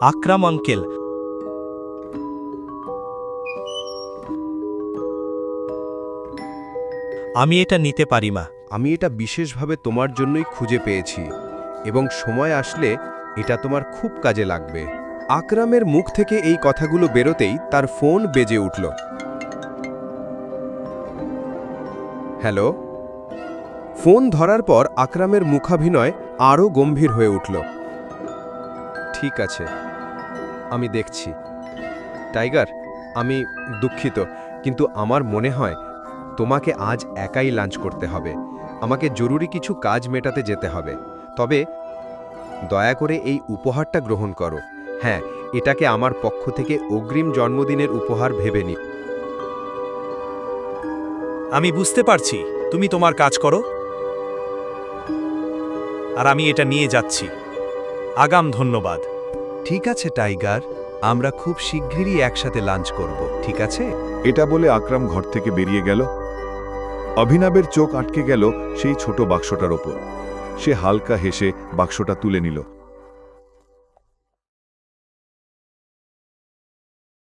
আকরাম uncle, আমি এটা নিতে পারি মা। আমি এটা বিশেষভাবে তোমার জন্যই খুঁজে পেয়েছি এবং সময় আসলে এটা তোমার খুব কাজে লাগবে। আকরামের মুখ থেকে এই কথাগুলো বেরোতেই তার ফোন বেজে উঠল। হ্যালো। ফোন ধরার পর আকরামের মুখাভিনয় আরও গম্ভীর হয়ে উঠল। ঠিক আছে, আমি দেখছি। টাইগার, আমি দুঃখিত, কিন্তু আমার মনে হয় তোমাকে আজ একাই লাঞ্চ করতে হবে। আমাকে জরুরি কিছু কাজ মেটাতে যেতে হবে। তবে দয়া করে এই উপহারটা গ্রহণ করো। হ্যাঁ, এটাকে আমার পক্ষ থেকে অগ্রিম জন্মদিনের উপহার ভেবে নি। আমি বুঝতে পারছি, তুমি তোমার কাজ করো আর আমি এটা নিয়ে যাচ্ছি। আগাম ধন্যবাদ। ঠিক আছে টাইগার, আমরা খুব শিগগিরই একসাথে লাঞ্চ করব, ঠিক আছে? এটা বলে আকরাম ঘর থেকে বেরিয়ে গেল। অভিনবের চোখ আটকে গেল সেই ছোট বাক্সটার ওপর। সে হালকা হেসে বাক্সটা তুলে নিল।